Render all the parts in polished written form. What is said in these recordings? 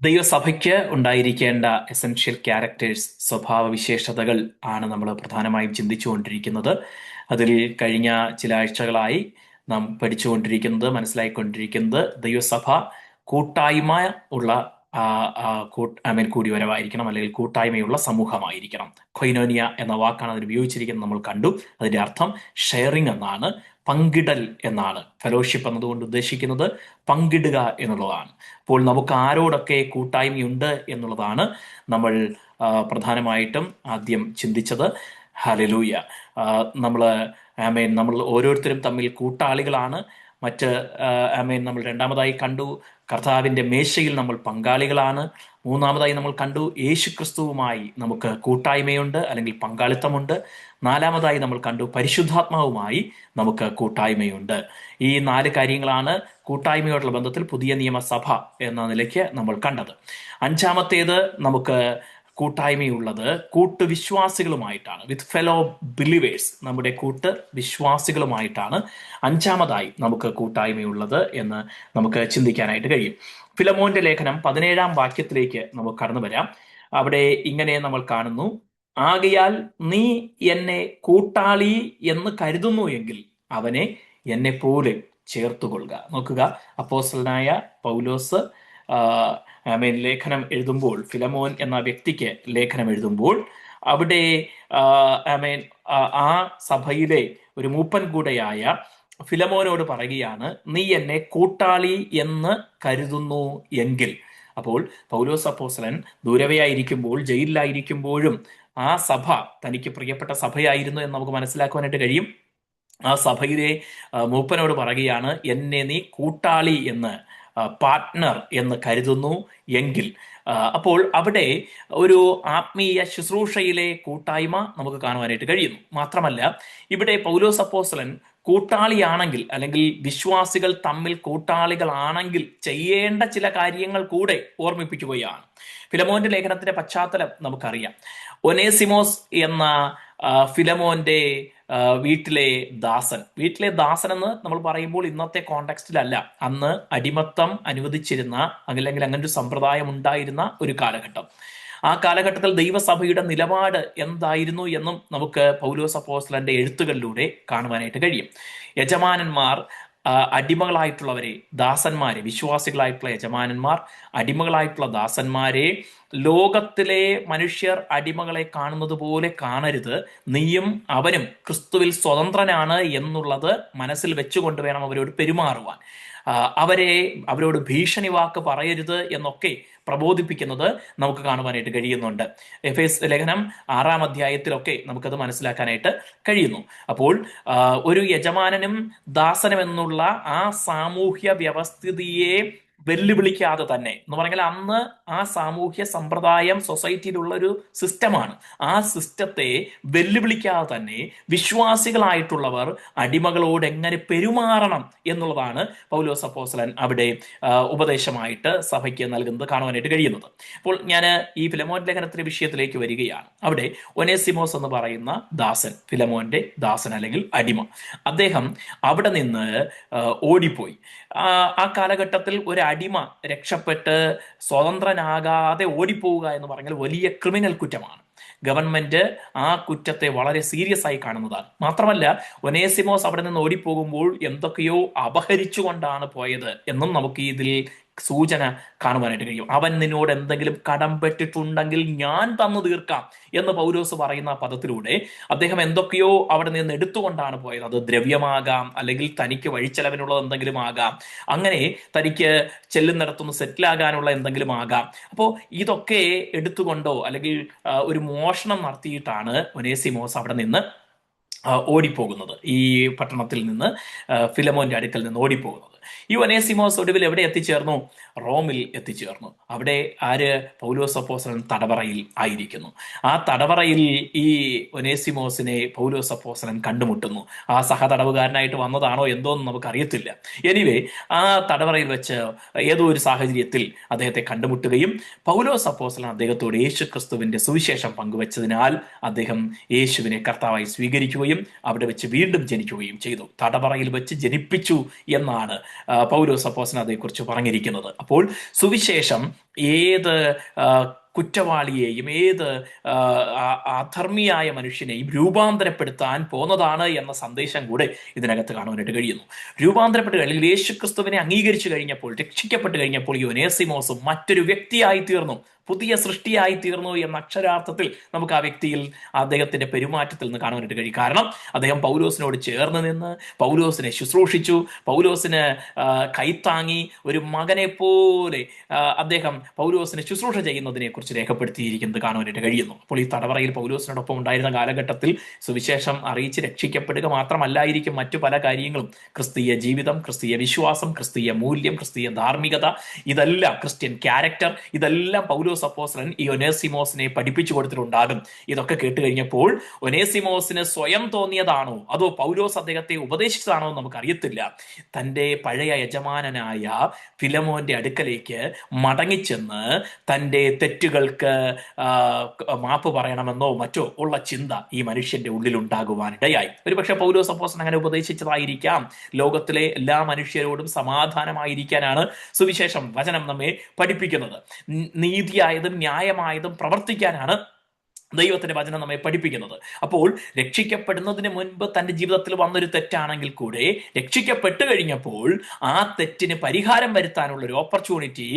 ദൈവസഭയ്ക്ക് ഉണ്ടായിരിക്കേണ്ട essential characters, സ്വഭാവ വിശേഷതകൾ ആണ് നമ്മൾ പ്രധാനമായും ചിന്തിച്ചുകൊണ്ടിരിക്കുന്നത്. അതിൽ കഴിഞ്ഞ ചില ആഴ്ചകളായി നാം പഠിച്ചുകൊണ്ടിരിക്കുന്നത്, മനസ്സിലായിക്കൊണ്ടിരിക്കുന്നത് ദൈവസഭ കൂട്ടായ്മ ഉള്ള കൂടിവരവായിരിക്കണം, അല്ലെങ്കിൽ കൂട്ടായ്മയുള്ള സമൂഹമായിരിക്കണം. കൊയിനോനിയ എന്ന വാക്കാണ് അതിന് ഉപയോഗിച്ചിരിക്കുന്നത്, നമ്മൾ കണ്ടു. അതിന്റെ അർത്ഥം ഷെയറിംഗ് എന്നാണ്, പങ്കിടൽ എന്നാണ്. ഫെലോഷിപ്പ് എന്നതുകൊണ്ട് ഉദ്ദേശിക്കുന്നത് പങ്കിടുക എന്നുള്ളതാണ്. അപ്പോൾ നമുക്ക് ആരോടൊക്കെ കൂട്ടായ്മയുണ്ട് എന്നുള്ളതാണ് നമ്മൾ പ്രധാനമായിട്ടും ആദ്യം ചിന്തിച്ചത്. ഹല്ലേലൂയ. നമ്മൾ നമ്മൾ ഓരോരുത്തരും തമ്മിൽ കൂട്ടാളികളാണ്. മറ്റ് നമ്മൾ രണ്ടാമതായി കണ്ടു, കർത്താവിന്റെ മേശയിൽ നമ്മൾ പങ്കാളികളാണ്. മൂന്നാമതായി നമ്മൾ കണ്ടു, യേശു ക്രിസ്തുവുമായി നമുക്ക് കൂട്ടായ്മയുണ്ട്, അല്ലെങ്കിൽ പങ്കാളിത്തമുണ്ട്. നാലാമതായി നമ്മൾ കണ്ടു, പരിശുദ്ധാത്മാവുമായി നമുക്ക് കൂട്ടായ്മയുണ്ട്. ഈ 4 കാര്യങ്ങളാണ് കൂട്ടായ്മയോടുള്ള ബന്ധത്തിൽ പുതിയ നിയമസഭ എന്ന നിലയ്ക്ക് നമ്മൾ കണ്ടത്. അഞ്ചാമത്തേത് നമുക്ക് കൂട്ടായ്മയുള്ളത് കൂട്ടുവിശ്വാസികളുമായിട്ടാണ്, വിത്ത് ഫെലോ ബിലീവേഴ്സ്. നമ്മുടെ കൂട്ട് വിശ്വാസികളുമായിട്ടാണ് അഞ്ചാമതായി നമുക്ക് കൂട്ടായ്മയുള്ളത് എന്ന് നമുക്ക് ചിന്തിക്കാനായിട്ട് കഴിയും. ഫിലമോന്റെ ലേഖനം 17-ാം വാക്യത്തിലേക്ക് നമുക്ക് കടന്നു വരാം. അവിടെ ഇങ്ങനെ നമ്മൾ കാണുന്നു: ആകയാൽ നീ എന്നെ കൂട്ടാളി എന്ന് കരുതുന്നു എങ്കിൽ അവനെ എന്നെ പോലെ ചേർത്തുകൊള്ളുക. നോക്കുക, അപ്പോസ്തലനായ പൗലോസ് ലേഖനം എഴുതുമ്പോൾ, ഫിലമോൻ എന്ന വ്യക്തിക്ക് ലേഖനം എഴുതുമ്പോൾ, അവിടെ ആ സഭയിലെ ഒരു മൂപ്പൻ കൂടെയായ ഫിലമോനോട് പറയുകയാണ്, നീ എന്നെ കൂട്ടാളി എന്ന് കരുതുന്നു എങ്കിൽ. അപ്പോൾ പൗലോസ് അപ്പോസ്തലൻ ദൂരവയായിരിക്കുമ്പോൾ, ജയിലിലായിരിക്കുമ്പോഴും ആ സഭ തനിക്ക് പ്രിയപ്പെട്ട സഭയായിരുന്നു എന്ന് നമുക്ക് മനസ്സിലാക്കുവാനായിട്ട് കഴിയും. ആ സഭയിലെ മൂപ്പനോട് പറയുകയാണ്, എന്നെ നീ കൂട്ടാളി എന്ന്, പാർട്ട്ണർ എന്ന് കരുതുന്നു എങ്കിൽ. അപ്പോൾ അവിടെ ഒരു ആത്മീയ ശുശ്രൂഷയിലെ കൂട്ടായ്മ നമുക്ക് കാണുവാനായിട്ട് കഴിയുന്നു. മാത്രമല്ല, ഇവിടെ പൗലോസ് അപ്പോസ്തലൻ കൂട്ടാളിയാണെങ്കിൽ, അല്ലെങ്കിൽ വിശ്വാസികൾ തമ്മിൽ കൂട്ടാളികളാണെങ്കിൽ ചെയ്യേണ്ട ചില കാര്യങ്ങൾ കൂടെ ഓർമ്മിപ്പിക്കുകയാണ്. ഫിലമോന്റെ ലേഖനത്തിന്റെ പശ്ചാത്തലം നമുക്കറിയാം. ഒനേസിമോസ് എന്ന ഫിലമോന്റെ വീട്ടിലെ ദാസൻ എന്ന് നമ്മൾ പറയുമ്പോൾ ഇന്നത്തെ കോണ്ടെക്സ്റ്റിലല്ല, അന്ന് അടിമത്തം അനുവദിച്ചിരുന്ന, അല്ലെങ്കിൽ അങ്ങനെ ഒരു സമ്പ്രദായം ഉണ്ടായിരുന്ന ഒരു കാലഘട്ടം. ആ കാലഘട്ടത്തിൽ ദൈവസഭയുടെ നിലപാട് എന്തായിരുന്നു എന്നും നമുക്ക് പൗലോസ് അപ്പോസ്തലന്റെ എഴുത്തുകളിലൂടെ കാണുവാനായിട്ട് കഴിയും. യജമാനന്മാർ അടിമകളായിട്ടുള്ളവരെ, ദാസന്മാരെ, വിശ്വാസികളായിട്ടുള്ള യജമാനന്മാർ അടിമകളായിട്ടുള്ള ദാസന്മാരെ ലോകത്തിലെ മനുഷ്യർ അടിമകളെ കാണുന്നത് പോലെ കാണരുത്, നീയും അവനും ക്രിസ്തുവിൽ സ്വതന്ത്രനാണ് എന്നുള്ളത് മനസ്സിൽ വെച്ചുകൊണ്ട് വേണം അവരോട് പെരുമാറുവാൻ. അവരോട് ഭീഷണി വാക്ക് പറയരുത് എന്നൊക്കെ പ്രബോധിപ്പിക്കുന്നത് നമുക്ക് കാണുവാനായിട്ട് കഴിയുന്നുണ്ട്. എഫേസ് ലേഖനം 6-ാം അധ്യായത്തിലൊക്കെ നമുക്കത് മനസ്സിലാക്കാനായിട്ട് കഴിയുന്നു. അപ്പോൾ ഒരു യജമാനനും ദാസനും എന്നുള്ള ആ സാമൂഹ്യ വ്യവസ്ഥിതിയെ വെല്ലുവിളിക്കാതെ തന്നെ, എന്ന് പറഞ്ഞാൽ അന്ന് ആ സാമൂഹ്യ സമ്പ്രദായം സൊസൈറ്റിയിലുള്ള ഒരു സിസ്റ്റമാണ്. ആ സിസ്റ്റത്തെ വെല്ലുവിളിക്കാതെ തന്നെ വിശ്വാസികളായിട്ടുള്ളവർ അടിമകളോട് എങ്ങനെ പെരുമാറണം എന്നുള്ളതാണ് പൗലോസ് അപ്പോസ്തലൻ അവിടെ ഉപദേശമായിട്ട് സഭയ്ക്ക് നൽകുന്നത് കാണുവാനായിട്ട് കഴിയുന്നത്. അപ്പോൾ ഞാൻ ഈ ഫിലമോൻ ലേഖനത്തിന്റെ വിഷയത്തിലേക്ക് വരികയാണ്. അവിടെ ഒനേസിമോസ് എന്ന് പറയുന്ന ദാസൻ, ഫിലമോന്റെ ദാസൻ അല്ലെങ്കിൽ അടിമ, അദ്ദേഹം അവിടെ നിന്ന് ഓടിപ്പോയി. ആ കാലഘട്ടത്തിൽ ഒരു അടിമ രക്ഷപ്പെട്ട് സ്വതന്ത്രനാകാതെ ഓടിപ്പോവുക എന്ന് പറഞ്ഞാൽ വലിയ ക്രിമിനൽ കുറ്റമാണ്. ഗവൺമെന്റ് ആ കുറ്റത്തെ വളരെ സീരിയസ് ആയി കാണുന്നതാണ്. മാത്രമല്ല, ഒനേസിമോസ് അവിടെ നിന്ന് ഓടിപ്പോകുമ്പോൾ എന്തൊക്കെയോ അപഹരിച്ചുകൊണ്ടാണ് പോയത് എന്നും നമുക്ക് ഇതിൽ സൂചന കാണുവാനായിട്ട് കഴിയും. അവൻ നിന്നോട് എന്തെങ്കിലും കടംപെട്ടിട്ടുണ്ടെങ്കിൽ ഞാൻ തന്നു തീർക്കാം എന്ന് പൗലോസ് പറയുന്ന പദത്തിലൂടെ അദ്ദേഹം എന്തൊക്കെയോ അവിടെ നിന്ന് എടുത്തുകൊണ്ടാണ് പോയത്. അത് ദ്രവ്യമാകാം, അല്ലെങ്കിൽ തനിക്ക് വഴിച്ചെലവിനുള്ളത് എന്തെങ്കിലും ആകാം, അങ്ങനെ തനിക്ക് ചെല്ലുന്നിടത്തുനിന്ന് സെറ്റിലാകാനുള്ള എന്തെങ്കിലും ആകാം. അപ്പോൾ ഇതൊക്കെ എടുത്തുകൊണ്ടോ അല്ലെങ്കിൽ ഒരു മോഷണം നടത്തിയിട്ടാണ് ഒനേസിമോസ് അവിടെ നിന്ന് ഓടിപ്പോകുന്നത്. ഈ പട്ടണത്തിൽ നിന്ന്, ഫിലമോന്റെ അടുക്കൽ നിന്ന് ഓടിപ്പോകുന്നത്. ഈ ഒനേസിമോസ് ഒടുവിൽ എവിടെ എത്തിച്ചേർന്നു? റോമിൽ എത്തിച്ചേർന്നു. അവിടെ പൗലോസ് അപ്പോസ്തലൻ തടവറയിൽ ആയിരിക്കുന്നു. ആ തടവറയിൽ ഈ ഒനേസിമോസിനെ പൗലോസ് അപ്പോസ്തലൻ കണ്ടുമുട്ടുന്നു. ആ സഹതടവുകാരനായിട്ട് വന്നതാണോ എന്തോന്നും നമുക്കറിയത്തില്ല. എനിവേ, ആ തടവറയിൽ വെച്ച് ഏതോ ഒരു സാഹചര്യത്തിൽ അദ്ദേഹത്തെ കണ്ടുമുട്ടുകയും പൗലോസ് അപ്പോസ്തലൻ അദ്ദേഹത്തോട് യേശു ക്രിസ്തുവിന്റെ സുവിശേഷം പങ്കുവച്ചതിനാൽ അദ്ദേഹം യേശുവിനെ കർത്താവായി സ്വീകരിക്കുകയും അവിടെ വെച്ച് വീണ്ടും ജനിക്കുകയും ചെയ്തു. തടവറയിൽ വെച്ച് ജനിപ്പിച്ചു എന്നാണ് പൗലോസ് അപ്പോസ്തലൻ അതേക്കുറിച്ച് പറഞ്ഞിരിക്കുന്നത്. അപ്പോൾ സുവിശേഷം ഏത് കുറ്റവാളിയെയും ഏത് അധർമ്മിയായ മനുഷ്യനെയും രൂപാന്തരപ്പെടുത്താൻ പോന്നതാണ് എന്ന സന്ദേശം കൂടെ ഇതിനകത്ത് കാണുവാനായിട്ട് കഴിയുന്നു. രൂപാന്തരപ്പെട്ട് അല്ലെങ്കിൽ യേശുക്രിസ്തുവിനെ അംഗീകരിച്ചു കഴിഞ്ഞപ്പോൾ, രക്ഷിക്കപ്പെട്ട് കഴിഞ്ഞപ്പോൾ ഈ ഒനേസിമോസും മറ്റൊരു വ്യക്തിയായി തീർന്നു, പുതിയ സൃഷ്ടിയായി തീർന്നു എന്ന അക്ഷരാർത്ഥത്തിൽ നമുക്ക് ആ വ്യക്തിയിൽ, അദ്ദേഹത്തിന്റെ പെരുമാറ്റത്തിൽ നിന്ന് കാണുവാനായിട്ട് കഴിയും. കാരണം അദ്ദേഹം പൗലോസിനോട് ചേർന്ന് നിന്ന് പൗലോസിനെ ശുശ്രൂഷിച്ചു, പൗലോസിന് കൈത്താങ്ങി, ഒരു മകനെ പോലെ അദ്ദേഹം പൗലോസിനെ ശുശ്രൂഷ ചെയ്യുന്നതിനെ കുറിച്ച് രേഖപ്പെടുത്തിയിരിക്കുന്നത് കാണുവാനായിട്ട് കഴിയുന്നു. അപ്പോൾ ഈ തടവറയിൽ പൗലോസിനോടൊപ്പം ഉണ്ടായിരുന്ന കാലഘട്ടത്തിൽ സുവിശേഷം അറിയിച്ച് രക്ഷിക്കപ്പെടുക മാത്രമല്ലായിരിക്കും മറ്റു പല കാര്യങ്ങളും. ക്രിസ്തീയ ജീവിതം, ക്രിസ്തീയ വിശ്വാസം, ക്രിസ്തീയ മൂല്യം, ക്രിസ്തീയ ധാർമ്മികത, ഇതെല്ലാം, ക്രിസ്ത്യൻ ക്യാരക്ടർ, ഇതെല്ലാം പൗലോസ് അപ്പോസ്തലൻ ഈ ഒനേസിമോസിനെ പഠിപ്പിച്ചു കൊടുത്തിട്ടുണ്ടാകും. ഇതൊക്കെ കേട്ട് കഴിഞ്ഞപ്പോൾ ഒനേസിമോസിന് സ്വയം തോന്നിയതാണോ അതോ പൗലോസ് അദ്ദേഹത്തെ ഉപദേശിച്ചതാണോ എന്ന് നമുക്കറിയത്തില്ല. തൻ്റെ പഴയ യജമാനനായ ഫിലമോന്റെ അടുക്കലേക്ക് മടങ്ങിച്ചെന്ന് തൻ്റെ തെറ്റുകൾക്ക് മാപ്പ് പറയണമെന്നോ മറ്റോ ഉള്ള ചിന്ത ഈ മനുഷ്യന്റെ ഉള്ളിൽ ഉണ്ടാകുവാനിടയായി. ഒരുപക്ഷെ പൗലോസ് അപ്പോസ്തലൻ അങ്ങനെ ഉപദേശിച്ചതായിരിക്കാം. ലോകത്തിലെ എല്ലാ മനുഷ്യരോടും സമാധാനമായിരിക്കാനാണ് സുവിശേഷം, വചനം നമ്മെ പഠിപ്പിക്കുന്നത്. നീതിയായതും ന്യായമായതും പ്രവർത്തിക്കാനാണ് ദൈവത്തിന്റെ വചനം നമ്മെ പഠിപ്പിക്കുന്നത്. അപ്പോൾ രക്ഷിക്കപ്പെടുന്നതിന് മുൻപ് തന്റെ ജീവിതത്തിൽ വന്നൊരു തെറ്റാണെങ്കിൽ കൂടെ രക്ഷിക്കപ്പെട്ട് കഴിഞ്ഞപ്പോൾ ആ തെറ്റിന് പരിഹാരം വരുത്താനുള്ള ഒരു ഓപ്പർച്യൂണിറ്റി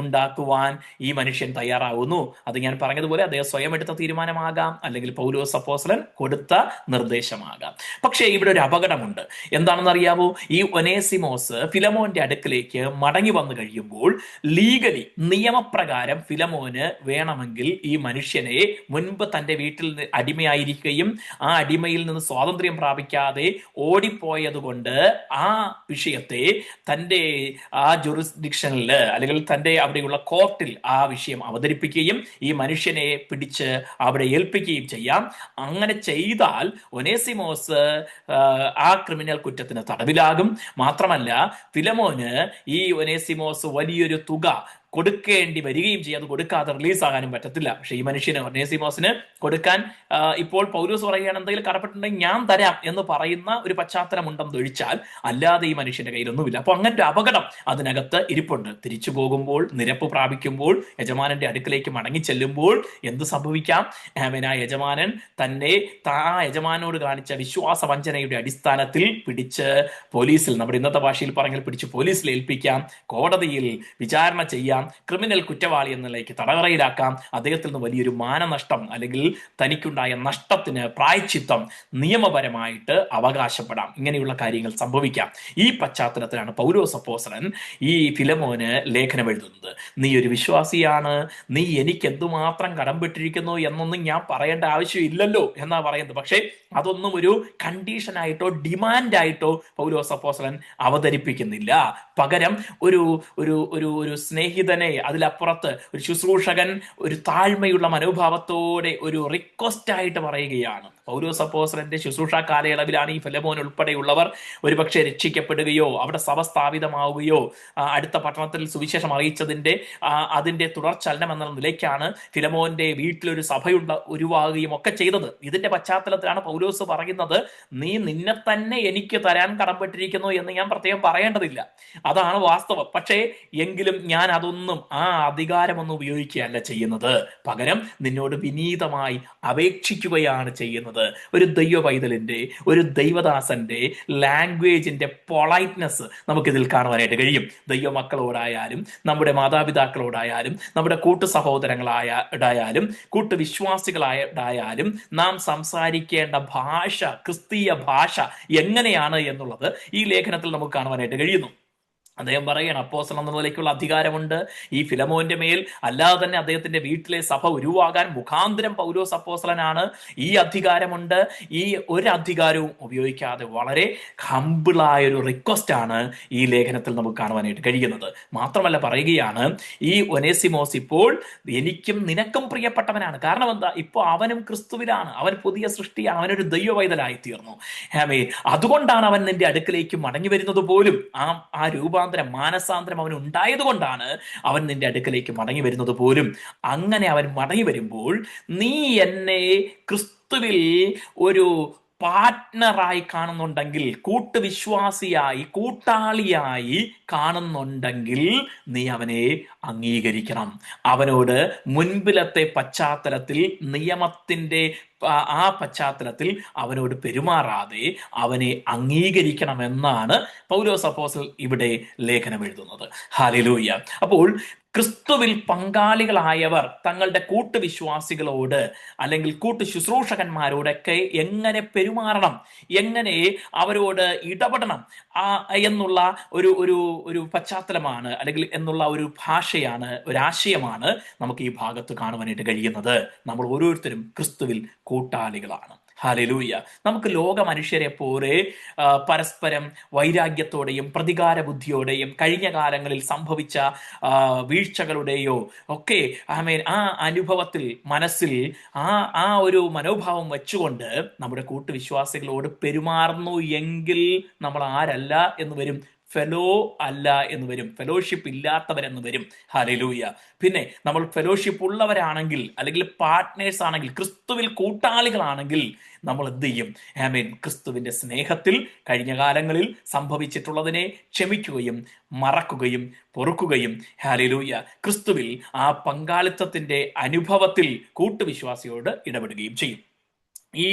ഉണ്ടാക്കുവാൻ ഈ മനുഷ്യൻ തയ്യാറാവുന്നു. അത് ഞാൻ പറഞ്ഞതുപോലെ അദ്ദേഹം സ്വയം എടുത്ത തീരുമാനമാകാം, അല്ലെങ്കിൽ പൗലോസ് അപ്പോസ്തലൻ കൊടുത്ത നിർദ്ദേശമാകാം. പക്ഷേ ഇവിടെ ഒരു അപകടമുണ്ട്. എന്താണെന്ന് അറിയാവോ? ഈ ഒനേസിമോസ് ഫിലമോന്റെ അടുക്കിലേക്ക് മടങ്ങി വന്നു കഴിയുമ്പോൾ ലീഗലി, നിയമപ്രകാരം ഫിലമോന് വേണമെങ്കിൽ ഈ മനുഷ്യനെ മുൻപ് തൻ്റെ വീട്ടിൽ അടിമയായിരിക്കുകയും ആ അടിമയിൽ നിന്ന് സ്വാതന്ത്ര്യം പ്രാപിക്കാതെ ഓടിപ്പോയത് കൊണ്ട് ആ വിഷയത്തെ തൻ്റെ ആ ജുറിസ്ഡിക്ഷനിൽ അല്ലെങ്കിൽ തൻ്റെ അവിടെയുള്ള കോർട്ടിൽ ആ വിഷയം അവതരിപ്പിക്കുകയും ഈ മനുഷ്യനെ പിടിച്ച് അവിടെ ഏൽപ്പിക്കുകയും ചെയ്യാം. അങ്ങനെ ചെയ്താൽ ഒനേസിമോസ് ആ ക്രിമിനൽ കുറ്റത്തിന് തടവിലാകും. മാത്രമല്ല ഫിലമോന് ഈ ഒനേസിമോസ് വലിയൊരു തുക കൊടുക്കേണ്ടി വരികയും ചെയ്യും. അത് കൊടുക്കാതെ റിലീസാകാനും പറ്റത്തില്ല. പക്ഷെ ഈ മനുഷ്യന് ഒനേസിമോസിന് കൊടുക്കാൻ ഇപ്പോൾ പൗലോസ് പറയുകയാണ്, എന്തെങ്കിലും കടപ്പെട്ടുണ്ടെങ്കിൽ ഞാൻ തരാം എന്ന് പറയുന്ന ഒരു പശ്ചാത്തലം ഉണ്ടെന്ന് ഒഴിച്ചാൽ അല്ലാതെ ഈ മനുഷ്യന്റെ കയ്യിലൊന്നുമില്ല. അപ്പൊ അങ്ങനത്തെ അപകടം അതിനകത്ത് ഇരിപ്പുണ്ട്. തിരിച്ചു പോകുമ്പോൾ, നിരപ്പ് പ്രാപിക്കുമ്പോൾ, യജമാനന്റെ അടുക്കിലേക്ക് മടങ്ങി ചെല്ലുമ്പോൾ എന്ത് സംഭവിക്കാം? ആ യജമാനൻ തന്നെ ആ യജമാനോട് കാണിച്ച വിശ്വാസ വഞ്ചനയുടെ അടിസ്ഥാനത്തിൽ പിടിച്ച് പോലീസിൽ, നമ്മുടെ ഇന്നത്തെ ഭാഷയിൽ പറഞ്ഞാൽ പിടിച്ച് പോലീസിൽ ഏൽപ്പിക്കാം, കോടതിയിൽ വിചാരണ ചെയ്യാം, ക്രിമിനൽ കുറ്റവാളി എന്നതിലേക്ക് തടവറയിലാക്കാം. അദ്ദേഹത്തിൽ നിന്ന് വലിയൊരു മാനനഷ്ടം അല്ലെങ്കിൽ തനിക്കുണ്ടായ നഷ്ടത്തിന് പ്രായശ്ചിത്തം നിയമപരമായിട്ട് അവകാശപ്പെടാം. ഇങ്ങനെയുള്ള കാര്യങ്ങൾ സംഭവിക്കാം. ഈ പശ്ചാത്തലത്തിലാണ് പൗലോസ് അപ്പോസ്തലൻ ഈ ഫിലമോന് ലേഖനം എഴുതുന്നത്. നീ ഒരു വിശ്വാസിയാണ്, നീ എനിക്ക് എന്തുമാത്രം കടംപെട്ടിരിക്കുന്നു എന്നൊന്നും ഞാൻ പറയേണ്ട ആവശ്യമില്ലല്ലോ എന്നാ പറയുന്നത്. പക്ഷേ അതൊന്നും ഒരു കണ്ടീഷനായിട്ടോ ഡിമാൻഡായിട്ടോ പൗലോസ് അപ്പോസ്തലൻ അവതരിപ്പിക്കുന്നില്ല. പകരം ഒരു ഒരു ഒരു ഒരു സ്നേഹിതനെ, അതിലപ്പുറത്ത് ഒരു ശുശ്രൂഷകൻ ഒരു താഴ്മയുള്ള മനോഭാവത്തോടെ ഒരു റിക്വസ്റ്റ് ആയിട്ട് പറയുകയാണ്. പൗലോസ് അപ്പോസ്തലന്റെ ശുശ്രൂഷ കാലയളവിലാണ് ഈ ഫിലമോൻ ഉൾപ്പെടെയുള്ളവർ ഒരുപക്ഷെ രക്ഷിക്കപ്പെടുകയോ അവിടെ സഭ സ്ഥാപിതമാവുകയോ അടുത്ത പട്ടണത്തിൽ സുവിശേഷം അറിയിച്ചതിന്റെ അതിന്റെ തുടർചലനം എന്ന നിലയ്ക്കാണ് ഫിലമോന്റെ വീട്ടിലൊരു സഭയുള്ള ഉരുവാകുകയും ഒക്കെ ചെയ്തത്. ഇതിന്റെ പശ്ചാത്തലത്തിലാണ് പൗലോസ് പറയുന്നത്, നീ നിന്നെ തന്നെ എനിക്ക് തരാൻ കടംപെട്ടിരിക്കുന്നു എന്ന് ഞാൻ പ്രത്യേകം പറയേണ്ടതില്ല, അതാണ് വാസ്തവം. പക്ഷേ എങ്കിലും ഞാൻ അതൊന്നും ആ അധികാരമൊന്നും ഉപയോഗിക്കുകയല്ല ചെയ്യുന്നത്. പകരം നിന്നോട് വിനീതമായി അപേക്ഷിക്കുകയാണ് ചെയ്യുന്നത്. ഒരു ദൈവ പൈതലിന്റെ, ഒരു ദൈവദാസന്റെ ലാംഗ്വേജിന്റെ പൊളൈറ്റ്നെസ് നമുക്കിതിൽ കാണുവാനായിട്ട് കഴിയും. ദൈവ മക്കളോടായാലും നമ്മുടെ മാതാപിതാക്കളോടായാലും നമ്മുടെ കൂട്ടു സഹോദരങ്ങളായാലും കൂട്ടുവിശ്വാസികളായാലും നാം സംസാരിക്കേണ്ട ഭാഷ, ക്രിസ്തീയ ഭാഷ എങ്ങനെയാണ് എന്നുള്ളത് ഈ ലേഖനത്തിൽ നമുക്ക് കാണുവാനായിട്ട് കഴിയുന്നു. അദ്ദേഹം പറയണം, അപ്പോസ്തലൻ എന്ന നിലയ്ക്കുള്ള അധികാരമുണ്ട് ഈ ഫിലമോന്റെ മേൽ. അല്ലാതെ തന്നെ അദ്ദേഹത്തിന്റെ വീട്ടിലെ സഭ ഉരുവാകാൻ മുഖാന്തരം പൗലോസ് അപ്പോസ്തലനാണ്. ഈ അധികാരമുണ്ട്. ഈ ഒരു അധികാരവും ഉപയോഗിക്കാതെ വളരെ ഹംബിളായ ഒരു റിക്വസ്റ്റ് ആണ് ഈ ലേഖനത്തിൽ നമുക്ക് കാണുവാനായിട്ട് കഴിയുന്നത്. മാത്രമല്ല പറയുകയാണ്, ഈ ഒനേസിമോസ് ഇപ്പോൾ എനിക്കും നിനക്കും പ്രിയപ്പെട്ടവനാണ്. കാരണം എന്താ? ഇപ്പോൾ അവനും ക്രിസ്തുവിലാണ്, അവൻ പുതിയ സൃഷ്ടിയാണ്, അവനൊരു ദൈവ പൈതലായി തീർന്നു. അതുകൊണ്ടാണ് അവൻ നിന്റെ അടുക്കലേക്ക് മടങ്ങി വരുന്നത് പോലും. ആ രൂപാന്തരം, മാനസാന്തരം അവൻ ഉണ്ടായത് കൊണ്ടാണ് അവൻ നിന്റെ അടുക്കലേക്ക് മടങ്ങി വരുന്നത് പോലും. അങ്ങനെ അവൻ മടങ്ങി വരുമ്പോൾ നീ എന്നെ ക്രിസ്തുവിൽ ഒരു പാർട്ട്ണറായി കാണുന്നുണ്ടെങ്കിൽ, കൂട്ടുവിശ്വാസിയായി, കൂട്ടാളിയായി കാണുന്നുണ്ടെങ്കിൽ നീ അവനെ അംഗീകരിക്കണം. അവനോട് മുൻപിലത്തെ പശ്ചാത്തലത്തിൽ, നിയമത്തിന്റെ ആ പശ്ചാത്തലത്തിൽ അവനോട് പെരുമാറാതെ അവനെ അംഗീകരിക്കണമെന്നാണ് പൗലോസ് അപ്പോസ്തലൻ ഇവിടെ ലേഖനം എഴുതുന്നത്. ഹല്ലേലൂയ. അപ്പോൾ ക്രിസ്തുവിൽ പങ്കാളികളായവർ തങ്ങളുടെ കൂട്ടുവിശ്വാസികളോട് അല്ലെങ്കിൽ കൂട്ടു ശുശ്രൂഷകന്മാരോടൊക്കെ എങ്ങനെ പെരുമാറണം, എങ്ങനെ അവരോട് ഇടപെടണം എന്നുള്ള ഒരു ഒരു ഒരു പശ്ചാത്തലമാണ്, അല്ലെങ്കിൽ എന്നുള്ള ഒരു ഭാഷയാണ്, ഒരാശയമാണ് നമുക്ക് ഈ ഭാഗത്ത് കാണുവാനായിട്ട് കഴിയുന്നത്. നമ്മൾ ഓരോരുത്തരും ക്രിസ്തുവിൽ കൂട്ടാളികളാണ്. ഹല്ലേലൂയ. നമുക്ക് ലോക മനുഷ്യരെ പോലെ പരസ്പരം വൈരാഗ്യത്തോടെയും പ്രതികാര ബുദ്ധിയോടെയും കഴിഞ്ഞ കാലങ്ങളിൽ സംഭവിച്ച വീഴ്ചകളുടെയോ ഒക്കെ ആ അനുഭവത്തിൽ, മനസ്സിൽ ആ ഒരു മനോഭാവം വെച്ചുകൊണ്ട് നമ്മുടെ കൂട്ടുവിശ്വാസികളോട് പെരുമാറുന്നു എങ്കിൽ നമ്മൾ ആരല്ല എന്ന് വരും? ഫെലോ അല്ല എന്ന് വരും, ഫെലോഷിപ്പ് ഇല്ലാത്തവരെന്ന് വരും. ഹല്ലേലൂയ. പിന്നെ നമ്മൾ ഫെലോഷിപ്പ് ഉള്ളവരാണെങ്കിൽ, അല്ലെങ്കിൽ പാർട്ട്നേഴ്സ് ആണെങ്കിൽ, ക്രിസ്തുവിൽ കൂട്ടാളികളാണെങ്കിൽ നമ്മൾ എന്ത് ചെയ്യും? ക്രിസ്തുവിന്റെ സ്നേഹത്തിൽ കഴിഞ്ഞ കാലങ്ങളിൽ സംഭവിച്ചിട്ടുള്ളതിനെ ക്ഷമിക്കുകയും മറക്കുകയും പൊറുക്കുകയും, ഹല്ലേലൂയ, ക്രിസ്തുവിൽ ആ പങ്കാളിത്തത്തിന്റെ അനുഭവത്തിൽ കൂട്ടുവിശ്വാസിയോട് ഇടപെടുകയും ചെയ്യും. ഈ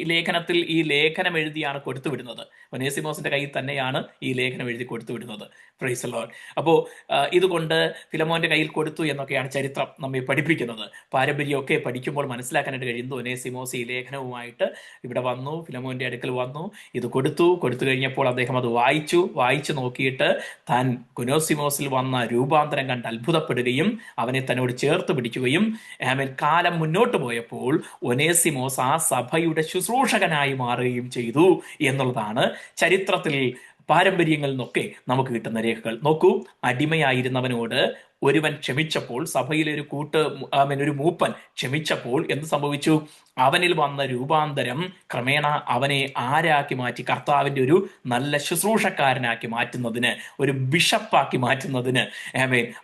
ലേഖനത്തിൽ ഈ ലേഖനം എഴുതിയാണ് കൊടുത്തുവിടുന്നത്. ഒനേസിമോസിന്റെ കയ്യിൽ തന്നെയാണ് ഈ ലേഖനം എഴുതി കൊടുത്തുവിടുന്നത്. Praise the Lord. അപ്പോൾ ഇതുകൊണ്ട് ഫിലമോന്റെ കയ്യിൽ കൊടുത്തു എന്നൊക്കെയാണ് ചരിത്രം നമ്മെ പഠിപ്പിക്കുന്നത്. പാരമ്പര്യമൊക്കെ പഠിക്കുമ്പോൾ മനസ്സിലാക്കാനായിട്ട് കഴിയുന്നു. ഒനേസിമോസ് ഈ ലേഖനവുമായിട്ട് ഇവിടെ വന്നു, ഫിലമോന്റെ അടുക്കൽ വന്നു, ഇത് കൊടുത്തു കഴിഞ്ഞപ്പോൾ അദ്ദേഹം അത് വായിച്ചു നോക്കിയിട്ട് താൻ ഒനേസിമോസിൽ വന്ന രൂപാന്തരം കണ്ട് അത്ഭുതപ്പെടുകയും അവനെ തന്നോട് ചേർത്ത് പിടിക്കുകയും കാലം മുന്നോട്ട് പോയപ്പോൾ ഒനേസിമോസ് ആ സഭയുടെ ശുശ്രൂഷകനായി മാറുകയും ചെയ്തു എന്നുള്ളതാണ് ചരിത്രത്തിൽ, പാരമ്പര്യങ്ങളിൽ നിന്നൊക്കെ നമുക്ക് കിട്ടുന്ന രേഖകൾ. നോക്കൂ, അടിമയായിരുന്നവനോട് ഒരുവൻ ക്ഷമിച്ചപ്പോൾ, സഭയിലെ ഒരു മൂപ്പൻ ക്ഷമിച്ചപ്പോൾ എന്ത് സംഭവിച്ചു? അവനിൽ വന്ന രൂപാന്തരം ക്രമേണ അവനെ ആരാക്കി മാറ്റി? കർത്താവിന്റെ ഒരു നല്ല ശുശ്രൂഷക്കാരനാക്കി മാറ്റുന്നതിന്, ഒരു ബിഷപ്പാക്കി മാറ്റുന്നതിന്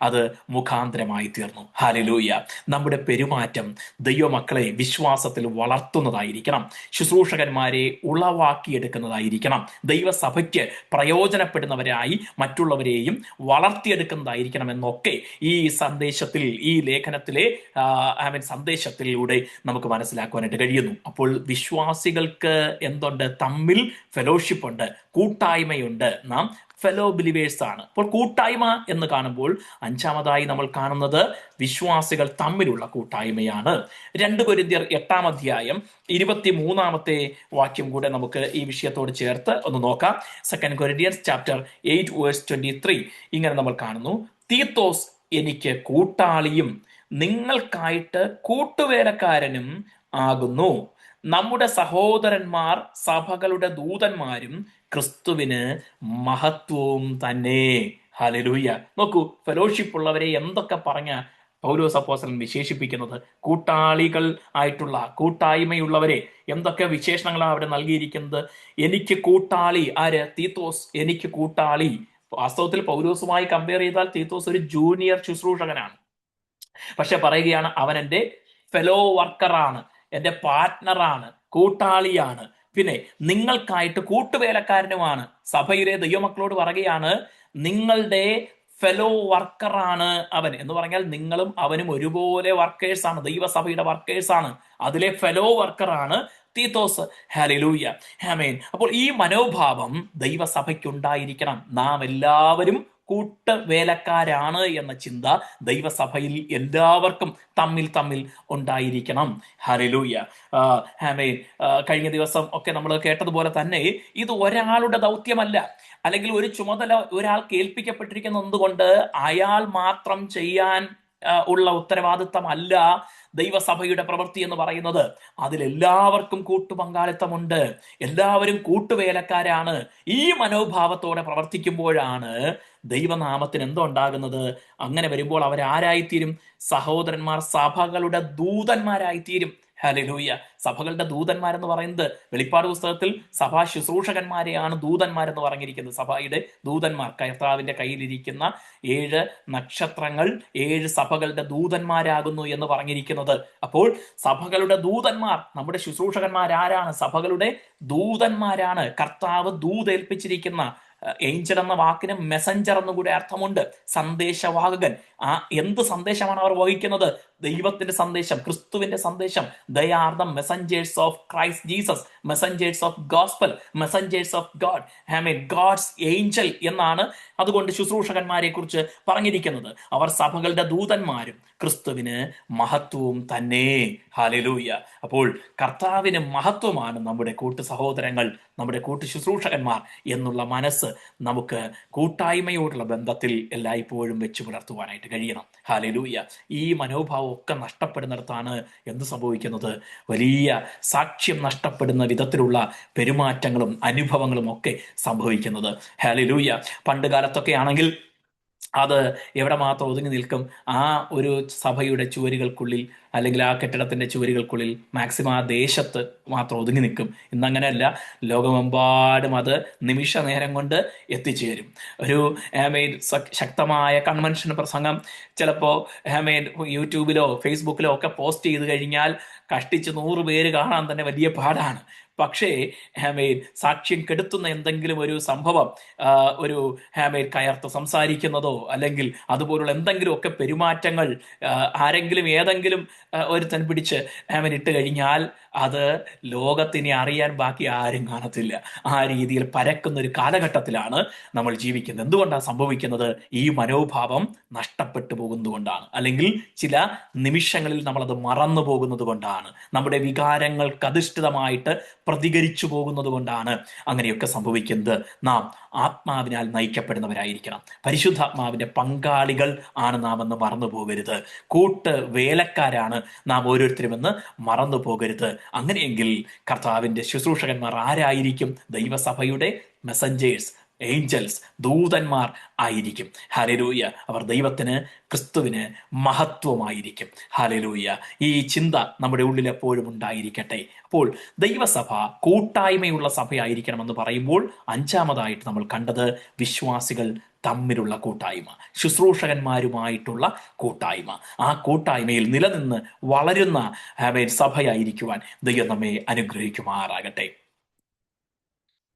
അത് മുഖാന്തരമായി തീർന്നു. ഹല്ലേലൂയ. നമ്മുടെ പെരുമാറ്റം ദൈവമക്കളെ വിശ്വാസത്തിൽ വളർത്തുന്നതായിരിക്കണം, ശുശ്രൂഷകന്മാരെ ഉളവാക്കിയെടുക്കുന്നതായിരിക്കണം, ദൈവസഭയ്ക്ക് പ്രയോജനപ്പെടുന്നവരായി മറ്റുള്ളവരെയും വളർത്തിയെടുക്കുന്നതായിരിക്കണം എന്നൊക്കെ ഈ സന്ദേശത്തിൽ, ഈ ലേഖനത്തിലെ സന്ദേശത്തിലൂടെ നമുക്ക് മനസ്സിലാക്കുവാനായിട്ട് കഴിയുന്നു. അപ്പോൾ വിശ്വാസികൾക്ക് എന്തുണ്ട്? തമ്മിൽ ഫെലോഷിപ്പ് ഉണ്ട്, കൂട്ടായ്മയുണ്ട്. നാം ഫെലോ ബിലീവേഴ്സ് ആണ്. അപ്പോൾ കൂട്ടായ്മ എന്ന് കാണുമ്പോൾ അഞ്ചാമതായി നമ്മൾ കാണുന്നത് വിശ്വാസികൾ തമ്മിലുള്ള കൂട്ടായ്മയാണ്. 2 കൊരിന്ത്യർ 8-ാം അധ്യായം 23-ാമത്തെ വാക്യം കൂടെ നമുക്ക് ഈ വിഷയത്തോട് ചേർത്ത് ഒന്ന് നോക്കാം. 2 കൊരിന്ത്യൻസ് ചാപ്റ്റർ 8 വേഴ്സ് 23 ഇങ്ങനെ നമ്മൾ കാണുന്നു: തീത്തോസ് എനിക്ക് കൂട്ടാളിയും നിങ്ങൾക്കായിട്ട് കൂട്ടുവേലക്കാരനും ആകുന്നു. നമ്മുടെ സഹോദരന്മാർ സഭകളുടെ ദൂതന്മാരും ക്രിസ്തുവിന് മഹത്വവും തന്നെ. ഹല്ലേലൂയ. നോക്കൂ, ഫെലോഷിപ്പ് ഉള്ളവരെ എന്തൊക്കെ പറഞ്ഞ പൗലോസ് അപ്പോസ്തലൻ വിശേഷിപ്പിക്കുന്നത്. കൂട്ടാളികൾ ആയിട്ടുള്ള, കൂട്ടായ്മയുള്ളവരെ എന്തൊക്കെ വിശേഷണങ്ങളാണ് അവിടെ നൽകിയിരിക്കുന്നത്. എനിക്ക് കൂട്ടാളി ആര്? തീത്തോസ് എനിക്ക് കൂട്ടാളി. വാസ്തവത്തിൽ പൗലോസുമായി കമ്പയർ ചെയ്താൽ തീത്തോസ് ഒരു ജൂനിയർ ശുശ്രൂഷകനാണ്. പക്ഷെ പറയുകയാണ്, അവൻ എൻ്റെ ഫെലോ വർക്കറാണ്, എൻ്റെ പാർട്ട്ണറാണ്, കൂട്ടാളിയാണ്. പിന്നെ നിങ്ങൾക്കായിട്ട് കൂട്ടുവേലക്കാരനുമാണ്. സഭയിലെ ദൈവമക്കളോട് പറയുകയാണ്, നിങ്ങളുടെ ഫെലോ വർക്കറാണ് അവൻ എന്ന് പറഞ്ഞാൽ നിങ്ങളും അവനും ഒരുപോലെ വർക്കേഴ്സാണ്, ദൈവസഭയുടെ വർക്കേഴ്സാണ്. അതിലെ ഫെലോ വർക്കറാണ് തീത്തോസ്. ഹല്ലേലൂയ. ആമേൻ. അപ്പോൾ ഈ മനോഭാവം ദൈവസഭയ്ക്കുണ്ടായിരിക്കണം. നാം എല്ലാവരും കൂട്ടുവേലക്കാരാണ് എന്ന ചിന്ത ദൈവസഭയിൽ എല്ലാവർക്കും തമ്മിൽ ഉണ്ടായിരിക്കണം. ഹല്ലേലൂയ. ആമേൻ. കഴിഞ്ഞ ദിവസം ഒക്കെ നമ്മൾ കേട്ടതുപോലെ തന്നെ ഇത് ഒരാളുടെ ദൗത്യമല്ല, അല്ലെങ്കിൽ ഒരു ചുമതല ഒരാൾക്ക് ഏൽപ്പിക്കപ്പെട്ടിരിക്കുന്നത് കൊണ്ട് അയാൾ മാത്രം ചെയ്യാൻ ഉള്ള ഉത്തരവാദിത്തമല്ല ദൈവസഭയുടെ പ്രവൃത്തി എന്ന് പറയുന്നത്. അതിലെല്ലാവർക്കും കൂട്ടുപങ്കാളിത്തമുണ്ട്, എല്ലാവരും കൂട്ടുവേലക്കാരാണ്. ഈ മനോഭാവത്തോടെ പ്രവർത്തിക്കുമ്പോഴാണ് ദൈവനാമത്തിന് എന്തോ ഉണ്ടാകുന്നത്. അങ്ങനെ വരുമ്പോൾ അവരാരായിത്തീരും? സഹോദരന്മാർ സഭകളുടെ ദൂതന്മാരായിത്തീരും. ഹല്ലേലൂയ. സഭകളുടെ ദൂതന്മാരെന്ന് പറയുന്നത് വെളിപ്പാട് പുസ്തകത്തിൽ സഭാ ശുശ്രൂഷകന്മാരെയാണ് ദൂതന്മാരെന്ന് പറഞ്ഞിരിക്കുന്നത്. സഭയുടെ ദൂതന്മാർ, കർത്താവിന്റെ കയ്യിലിരിക്കുന്ന 7 നക്ഷത്രങ്ങൾ 7 സഭകളുടെ ദൂതന്മാരാകുന്നു എന്ന് പറഞ്ഞിരിക്കുന്നത്. അപ്പോൾ സഭകളുടെ ദൂതന്മാർ, നമ്മുടെ ശുശ്രൂഷകന്മാരാരാണ്? സഭകളുടെ ദൂതന്മാരാണ്. കർത്താവ് ദൂതേൽപ്പിച്ചിരിക്കുന്ന, ഏഞ്ചൽ എന്ന വാക്കിന് മെസഞ്ചർ എന്നുകൂടെ അർത്ഥമുണ്ട്, സന്ദേശവാഹകൻ. ആ എന്ത് സന്ദേശമാണ് അവർ വഹിക്കുന്നത്? ദൈവത്തിന്റെ സന്ദേശം, ക്രിസ്തുവിന്റെ സന്ദേശം. They are the messengers of Christ Jesus, messengers of gospel, messengers of God, I mean God's angel എന്നാണ് അതുകൊണ്ട് ശുശ്രൂഷകന്മാരെ കുറിച്ച് പറഞ്ഞിരിക്കുന്നത്. അവർ സഭകളുടെ ദൂതന്മാരും ക്രിസ്തുവിന് മഹത്വവും തന്നെ. ഹല്ലേലൂയ. അപ്പോൾ കർത്താവിന് മഹത്വമാണ് നമ്മുടെ കൂട്ടു സഹോദരങ്ങൾ, നമ്മുടെ കൂട്ടു ശുശ്രൂഷകന്മാർ എന്നുള്ള മനസ്സ് നമുക്ക് കൂട്ടായ്മയോടുള്ള ബന്ധത്തിൽ എല്ലായ്പ്പോഴും വെച്ച് പുലർത്തുവാനായിട്ട് കഴിയണം. ഹല്ലേലൂയ. ഈ മനോഭാവം ഒക്കെ നഷ്ടപ്പെടുന്നിടത്താണ് എന്ത് സംഭവിക്കുന്നത്? വലിയ സാക്ഷ്യം നഷ്ടപ്പെടുന്ന വിധത്തിലുള്ള പെരുമാറ്റങ്ങളും അനുഭവങ്ങളും ഒക്കെ സംഭവിക്കുന്നത്. ഹല്ലേലൂയ. പണ്ട് കാലത്തൊക്കെ ആണെങ്കിൽ അത് എവിടെ മാത്രം ഒതുങ്ങി നിൽക്കും? ആ ഒരു സഭയുടെ ചുവരുകൾക്കുള്ളിൽ, അല്ലെങ്കിൽ ആ കെട്ടിടത്തിന്റെ ചുവരുകൾക്കുള്ളിൽ, മാക്സിമം ആ ദേശത്ത് മാത്രം ഒതുങ്ങി നിൽക്കും. ഇന്നങ്ങനെയല്ല, ലോകമെമ്പാടും അത് നിമിഷ നേരം കൊണ്ട് എത്തിച്ചേരും. ഒരു ശക്തമായ കൺവെൻഷൻ പ്രസംഗം ചിലപ്പോൾ യൂട്യൂബിലോ ഫേസ്ബുക്കിലോ ഒക്കെ പോസ്റ്റ് ചെയ്ത് കഴിഞ്ഞാൽ കഷ്ടിച്ച് 100 പേര് കാണാൻ തന്നെ വലിയ പാടാണ്. പക്ഷേ സാക്ഷ്യം കെടുത്തുന്ന എന്തെങ്കിലും ഒരു സംഭവം, ഒരു കയർത്ത് സംസാരിക്കുന്നതോ അല്ലെങ്കിൽ അതുപോലുള്ള എന്തെങ്കിലും ഒക്കെ പെരുമാറ്റങ്ങൾ ആരെങ്കിലും ഏതെങ്കിലും ഒരുത്തൻ പിടിച്ച് ഇട്ട് കഴിഞ്ഞാൽ അത് ലോകത്തിനെ അറിയാൻ ബാക്കി ആരും കാണത്തില്ല. ആ രീതിയിൽ പരക്കുന്ന ഒരു കാലഘട്ടത്തിലാണ് നമ്മൾ ജീവിക്കുന്നത്. എന്തുകൊണ്ടാണ് സംഭവിക്കുന്നത്? ഈ മനോഭാവം നഷ്ടപ്പെട്ടു പോകുന്നത് കൊണ്ടാണ്, അല്ലെങ്കിൽ ചില നിമിഷങ്ങളിൽ നമ്മളത് മറന്നു പോകുന്നത് കൊണ്ടാണ്, നമ്മുടെ വികാരങ്ങൾക്ക് അധിഷ്ഠിതമായിട്ട് പ്രതികരിച്ചു പോകുന്നത് കൊണ്ടാണ് അങ്ങനെയൊക്കെ സംഭവിക്കുന്നത്. നാം ആത്മാവിനാൽ നയിക്കപ്പെടുന്നവരായിരിക്കണം. പരിശുദ്ധാത്മാവിന്റെ പങ്കാളികൾ ആണ് നാം എന്ന് മറന്നു പോകരുത്. കൂട്ട് വേലക്കാരാണ് നാം ഓരോരുത്തരുമെന്ന് മറന്നു പോകരുത്. അങ്ങനെയെങ്കിൽ കർത്താവിന്റെ ശുശ്രൂഷകന്മാർ ആരായിരിക്കും? ദൈവസഭയുടെ മെസഞ്ചേഴ്സ്, ഏഞ്ചൽസ്, ദൂതന്മാർ ആയിരിക്കും. ഹല്ലേലൂയ. അവർ ദൈവത്തിന്, ക്രിസ്തുവിന് മഹത്വമായിരിക്കും. ഹല്ലേലൂയ. ഈ ചിന്ത നമ്മുടെ ഉള്ളിൽ എപ്പോഴും ഉണ്ടായിരിക്കട്ടെ. അപ്പോൾ ദൈവസഭ കൂട്ടായ്മയുള്ള സഭയായിരിക്കണമെന്ന് പറയുമ്പോൾ 5ാമതായിട്ട് നമ്മൾ കണ്ടത് വിശ്വാസികൾ തമ്മിലുള്ള കൂട്ടായ്മ, ശുശ്രൂഷകന്മാരുമായിട്ടുള്ള കൂട്ടായ്മ. ആ കൂട്ടായ്മയിൽ നിലനിന്ന് വളരുന്ന സഭയായിരിക്കുവാൻ ദൈവം നമ്മെ അനുഗ്രഹിക്കുമാറാകട്ടെ.